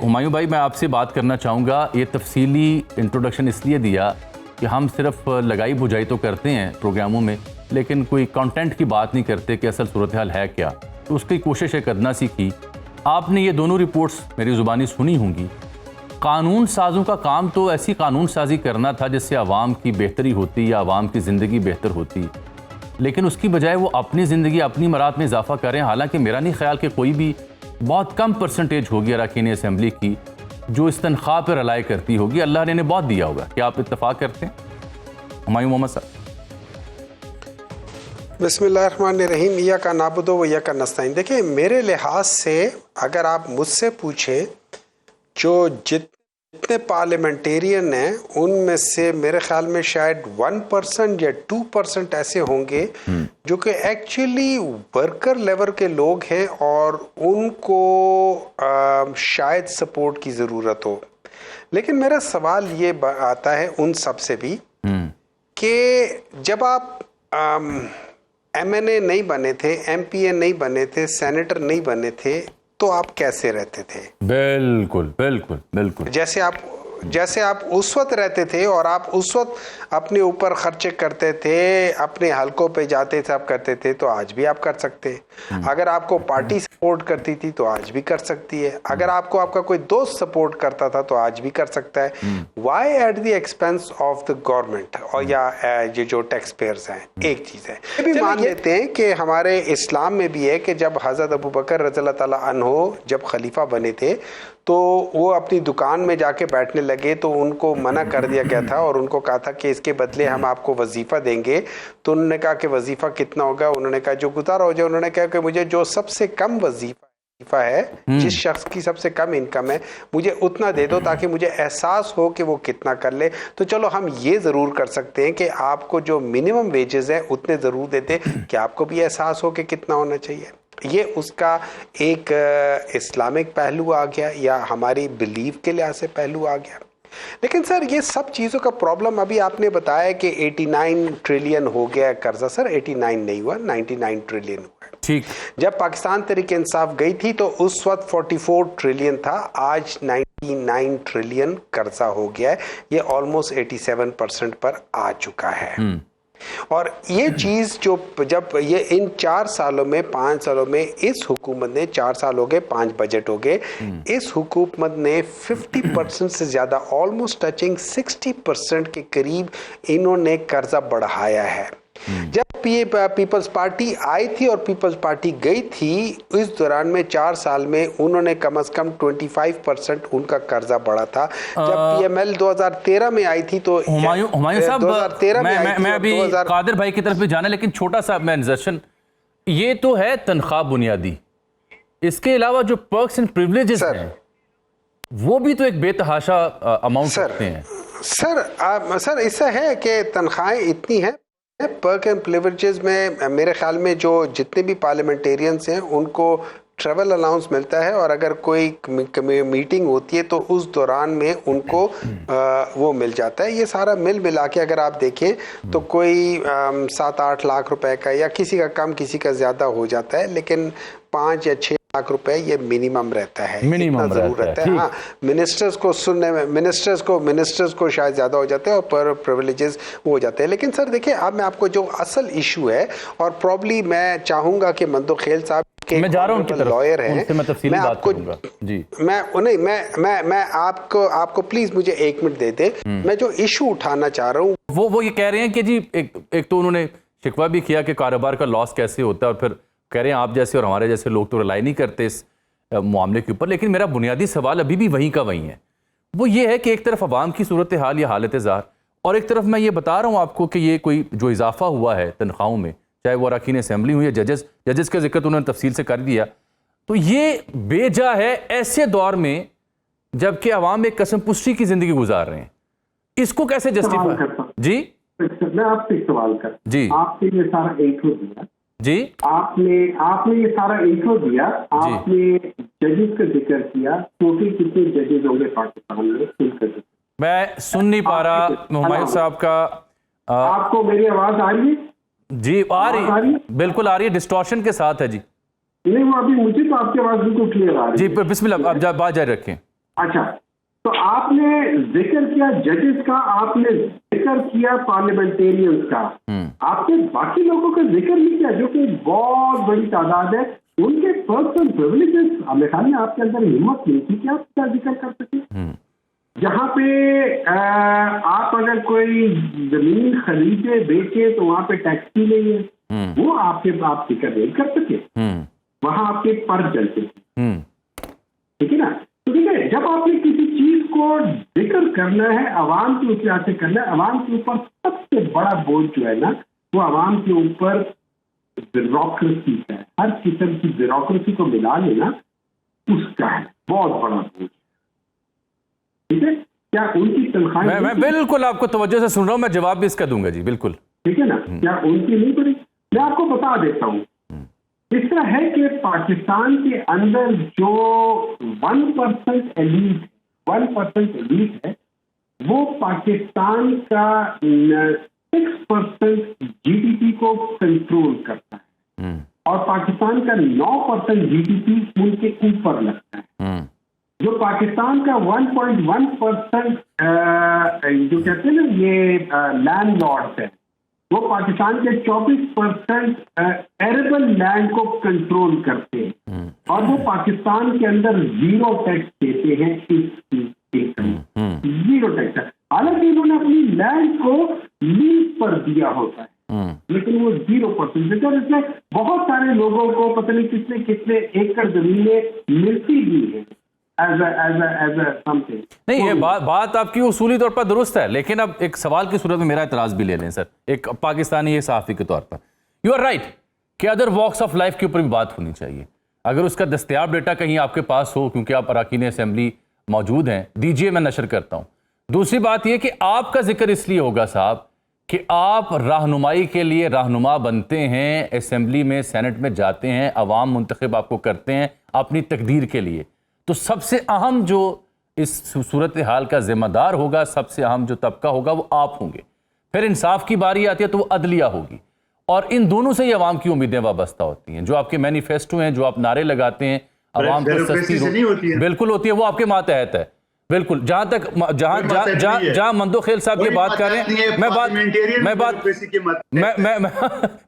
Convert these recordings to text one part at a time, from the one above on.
हुमायूं भाई, मैं आपसे बात करना चाहूँगा। ये तफसीली इंट्रोडक्शन इसलिए दिया कि हम सिर्फ लगाई बुझाई तो करते हैं प्रोग्रामों में, लेकिन कोई कंटेंट की बात नहीं करते कि असल सूरत हाल है क्या। तो उसकी कोशिश है करना सी की। आपने ये दोनों रिपोर्ट्स मेरी ज़ुबानी सुनी होंगी। कानून साज़ों का काम तो ऐसी कानून साजी करना था जिससे आवाम की बेहतरी होती या आवाम की ज़िंदगी बेहतर होती, लेकिन उसकी बजाय वो अपनी ज़िंदगी अपनी मरात में इजाफा करें। हालांकि मेरा नहीं ख्याल कि कोई भी, बहुत कम परसेंटेज होगी अरकान असेंबली की जो इस तनख्वाह पर रिलाय करती होगी। अल्लाह ने बहुत दिया होगा। क्या आप इत्तफाक करते हैं हुमायूं मोहम्मद साहब? बिस्मिल्लाहिर्रहमानिर्रहीम। या का नाबुदो व या का नस्ताइन। देखिए, मेरे लिहाज से अगर आप मुझसे पूछें, जो जितने पार्लियामेंटेरियन हैं उनमें से मेरे ख्याल में शायद 1% या 2% ऐसे होंगे जो कि एक्चुअली वर्कर लेवल के लोग हैं और उनको शायद सपोर्ट की ज़रूरत हो। लेकिन मेरा सवाल ये आता है उन सब से भी कि जब आप MNA नहीं बने थे, MPA नहीं बने थे, सेनेटर नहीं बने थे, तो आप कैसे रहते थे? बिल्कुल बिल्कुल बिल्कुल। जैसे आप उस वक्त रहते थे और आप उस वक्त अपने ऊपर खर्चे करते थे, अपने हलकों पे जाते थे, आप करते थे, तो आज भी आप कर सकते हैं। अगर आपको पार्टी सपोर्ट करती थी तो आज भी कर सकती है। अगर आपको आपका कोई दोस्त सपोर्ट करता था तो आज भी कर सकता है। Why at the expense of the government और या ये जो टैक्स पेयर्स हैं। एक चीज़ है, ये भी मान लेते हैं कि हमारे इस्लाम में भी है कि जब हज़रत अबू बकर रज़ियल्लाहु ताला अन्हो जब खलीफा बने थे तो वो अपनी दुकान में जाके बैठने लगे तो उनको मना कर दिया गया था और उनको कहा था कि इसके बदले हम आपको वजीफ़ा देंगे। तो उन्होंने कहा कि वजीफ़ा कितना होगा? उन्होंने कहा जो गुजारा हो जाए। उन्होंने कहा कि मुझे जो सबसे कम वजीफ़ा है, जिस शख्स की सबसे कम इनकम है, मुझे उतना दे दो ताकि मुझे एहसास हो कि वो कितना कर ले। तो चलो हम ये ज़रूर कर सकते हैं कि आपको जो मिनिमम वेजेस है उतने ज़रूर देते कि आपको भी एहसास हो कि कितना होना चाहिए। ये उसका एक इस्लामिक पहलू आ गया या हमारी बिलीफ के लिहाज से पहलू आ गया। लेकिन सर, ये सब चीज़ों का प्रॉब्लम, अभी आपने बताया कि 89 ट्रिलियन हो गया कर्जा। सर 89 नहीं हुआ, 99 ट्रिलियन हुआ। ठीक। जब पाकिस्तान तहरीक इंसाफ गई थी तो उस वक्त 44 ट्रिलियन था, आज 99 ट्रिलियन कर्जा हो गया है। ये ऑलमोस्ट 87% पर आ चुका है। और ये चीज़ जो जब ये इन 4 सालों में 5 सालों में इस हुकूमत ने, 4 साल हो गए, 5 बजट हो गए, इस हुकूमत ने 50% से ज़्यादा, ऑलमोस्ट टचिंग 60% के करीब इन्होंने कर्जा बढ़ाया है। जब पीपल्स पार्टी आई थी और पीपल्स पार्टी गई थी, इस दौरान में 4 साल में उन्होंने कम से कम 25% उनका कर्जा बढ़ा था। जब PML 2013 में आई थी तो हुमायूं साहब, 2013 में आई थी। मैं अभी कादिर भाई की तरफ भी जाना, लेकिन छोटा सा मैनेजेशन, ये तो है तनख्वाह बुनियादी, इसके अलावा जो पर्क्स एंड प्रिविलेजेस हैं वो भी तो एक बेतहाशा अमाउंट रखते हैं। सर ऐसा है कि तनख्वाहें इतनी हैं, पर्क एंड प्रिविलेजेस में मेरे ख्याल में जो जितने भी पार्लियामेंटेरियंस हैं उनको ट्रैवल अलाउंस मिलता है और अगर कोई मीटिंग होती है तो उस दौरान में उनको वो मिल जाता है। ये सारा मिल मिला के अगर आप देखें तो कोई 7-8 लाख रुपए का, या किसी का कम किसी का ज़्यादा हो जाता है, लेकिन 5 या 6 लाख रुपए ये मिनिमम रहता है, मिनिमम जरूर रहता है। हाँ, मिनिस्टर्स को सुनने में मिनिस्टर्स को शायद ज़्यादा हो जाते हैं और पर प्रिविलेजेस वो हो जाते हैं। लेकिन सर देखिए, अब मैं आपको जो असल इशू है, और प्रॉब्ली मैं चाहूँगा कि मंदो खेल साहब के, मैं जा रहा हूं उनकी तरफ, लॉयर हैं, मैं आपको जी, मैं आपको प्लीज मुझे 1 मिनट दे दे। मैं जो इशू उठाना चाह रहा हूँ वो ये कह रहे हैं कि जी एक तो उन्होंने शिकवा भी किया कि कारोबार का लॉस कैसे होता है, और फिर कह रहे हैं आप जैसे और हमारे जैसे लोग तो रिलाई नहीं करते इस मामले के ऊपर। लेकिन मेरा बुनियादी सवाल अभी भी वहीं का वहीं है। वो ये है कि एक तरफ अवाम की सूरत हाल या हालत ज़ार, और एक तरफ मैं ये बता रहा हूँ आपको कि ये कोई जो इजाफा हुआ है तनख्वाहों में, चाहे वो अरकान असेंबली हुई या जजेस का जिक्र तो उन्होंने तफसील से कर दिया, तो ये बेजा है ऐसे दौर में जबकि अवाम एक कसम पुष्टि की जिंदगी गुजार रहे हैं। इसको कैसे जस्टिफाई? जी मैं आपसे एक सवाल कर, जी, आपने ये सारा इंट्रो दिया जी, आपने ये सारा इंट्रो दिया, आपने जजेस का जिक्र किया, टोटल कितने जजेस होंगे पाकिस्तान में? मैं सुन नहीं पा रहा हुमायूं साहब का। आपको मेरी आवाज आ रही है? जी आ रही है, बिल्कुल आ रही है, डिस्टॉर्शन के साथ है जी। नहीं, वो अभी मुझे तो आपकी आवाज बिल्कुल क्लियर आ रही है जी। बिस्मिल्लाह, आप बात जारी रखें। अच्छा, तो आपने जिक्र किया जजेस का, आपने जिक्र किया पार्लियामेंटेरियंस का, आपने बाकी लोगों का जिक्र नहीं किया जो कि बहुत बड़ी तादाद है। उनके पर्सनल प्रिविलेजेस हमें ख्याल में आपके अंदर हिम्मत नहीं थी कि आप उसका जिक्र कर सके। जहाँ पे आप अगर कोई जमीन खरीदे बेचे तो वहां पे टैक्स भी नहीं है, वो आप जिक्र नहीं कर सके, वहां आपके पर चलते थे, ठीक है ना। तो देखिए, जब आपने किसी चीज को जिक्र करना है, आवाम के ऊपर से करना है, आवाम के ऊपर सबसे बड़ा बोझ जो है ना, वो आवाम के ऊपर ब्यूरोक्रेसी का है। हर किस्म की ब्यूरोक्रेसी को मिला लेना उसका है बहुत बड़ा बोझ, ठीक है। क्या उनकी तनख्वाह, मैं बिल्कुल आपको तवज्जो से सुन रहा हूं, मैं जवाब भी इसका दूंगा जी, बिल्कुल, ठीक है ना। क्या उनकी नहीं पड़ी? मैं आपको बता देता हूँ, इस तरह है कि पाकिस्तान के अंदर जो 1% एलीट है, वो पाकिस्तान का 6% जीडीपी को कंट्रोल करता है, और पाकिस्तान का 9% जीडीपी उनके ऊपर लगता है। जो पाकिस्तान का 1.1% जो कहते हैं ना ये लैंडलॉर्ड्स है, वो पाकिस्तान के 24% एरेबल लैंड को कंट्रोल करते हैं, और वो पाकिस्तान के अंदर 0 टैक्स देते हैं, इस 0 टैक्स। हालांकि इन्होंने अपनी लैंड को लीज पर दिया होता है, लेकिन वो 0% देते हैं। इसमें बहुत सारे लोगों को पता नहीं कितने कितने एकड़ जमीनें मिलती भी है as a something। नहीं, ये बात आपकी उसूली तौर पर दुरुस्त है, लेकिन अब एक सवाल की सूरत में मेरा इतराज भी ले लें सर, एक पाकिस्तानी एक सहाफ़ी के तौर पर। यू आर राइट कि अदर वॉक्स ऑफ लाइफ के ऊपर भी बात होनी चाहिए। अगर उसका दस्तयाब डेटा कहीं आपके पास हो, क्योंकि आप अरकान असेंबली मौजूद हैं, दीजिए, मैं नशर करता हूँ। दूसरी बात यह कि आपका जिक्र इसलिए होगा साहब कि आप रहनुमाई के लिए रहनुमा बनते हैं, असेंबली में, सेनेट में जाते हैं, अवाम मुंतखब आपको करते हैं अपनी तकदीर के लिए। तो सबसे अहम जो इस सूरत हाल का जिम्मेदार होगा, सबसे अहम जो तबका होगा, वो आप होंगे। फिर इंसाफ की बारी आती है तो वो अदलिया होगी, और इन दोनों से ही अवाम की उम्मीदें वाबस्ता होती हैं। जो आपके मैनिफेस्टो हैं, जो आप नारे लगाते हैं, अवाम को सस्ती बिल्कुल होती है, वो आपके मातहत है। बिल्कुल, जहां मंदो खेल साहब ये बात कर रहे हैं,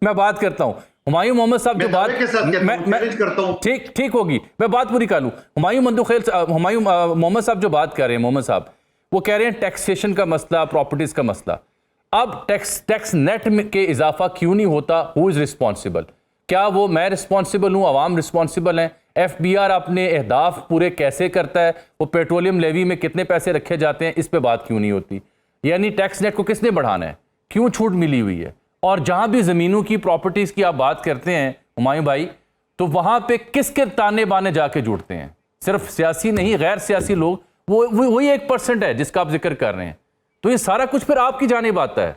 मैं बात करता हूं। हुमायूं मोहम्मद साहब जो बात ठीक होगी, मैं बात पूरी कर लूं। हुमायूं मोहम्मद साहब जो बात कर रहे हैं, मोहम्मद साहब वो कह रहे हैं टैक्सेशन का मसला, प्रॉपर्टीज का मसला। अब टैक्स नेट में के इजाफा क्यों नहीं होता? Who is responsible? क्या वो मैं रिस्पॉन्सिबल हूं, अवाम रिस्पॉन्सिबल हैं? FBR अपने अहदाफ पूरे कैसे करता है? वो पेट्रोलियम लेवी में कितने पैसे रखे जाते हैं? इस पे बात क्यों नहीं होती? यानी टैक्स नेट को किसने बढ़ाना है? क्यों छूट मिली हुई है? और जहां भी ज़मीनों की, प्रॉपर्टीज़ की आप बात करते हैं हुमायूं भाई, तो वहां पे किसके ताने बाने जाके जुड़ते हैं? सिर्फ सियासी नहीं, गैर सियासी लोग, वो वही 1% है जिसका आप जिक्र कर रहे हैं। तो ये सारा कुछ फिर आपकी जानिब आता है।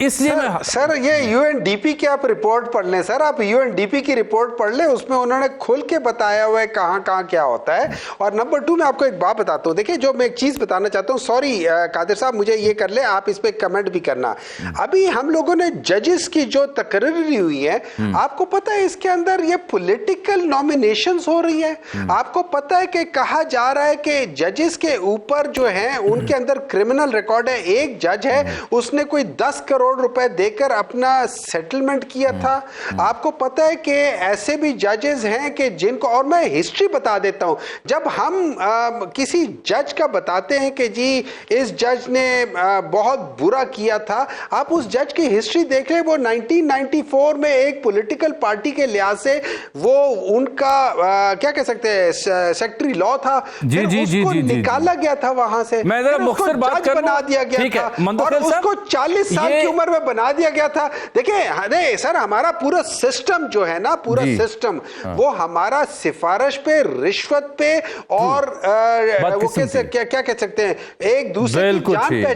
इसलिए सर ये UNDP की आप रिपोर्ट पढ़ लें सर, आप UNDP की रिपोर्ट पढ़ लें, उसमें उन्होंने खुल के बताया हुआ है कहाँ कहाँ क्या होता है। और नंबर 2 मैं आपको एक बात बताता हूँ। देखिए, जो मैं एक चीज़ बताना चाहता हूँ, सॉरी कादिर साहब, मुझे ये कर ले, आप इस पर कमेंट भी करना। अभी हम लोगों ने जजेस की जो तकरीर हुई है, आपको पता है इसके अंदर ये पॉलिटिकल नॉमिनेशंस हो रही है। आपको पता है कि कहा जा रहा है कि जजेस के ऊपर जो है उनके अंदर क्रिमिनल रिकॉर्ड है। एक जज है, उसने कोई 10 करोड़ रुपए देकर अपना सेटलमेंट किया था। आपको पता है कि ऐसे भी जजेस हैं कि जिनको, और मैं हिस्ट्री बता देता हूं, जब हम किसी जज का बताते हैं कि जी इस जज ने बहुत बुरा किया था, आप उस जज की हिस्ट्री देख लें। वो 1994 में एक पॉलिटिकल पार्टी के लिहाज से वो उनका क्या कह सकते हैं, सेक्रेटरी लॉ था, उसको निकाला गया था वहां से, जज बना दिया गया था, और उसको 40 साल की उम्र में बना दिया गया था। देखिए, अरे सर, हमारा पूरा सिस्टम जो है ना, पूरा सिस्टम वो हमारा सिफारिश पे, रिश्वत पे, और वो कैसे क्या कह सकते हैं, एक दूसरे की जान पे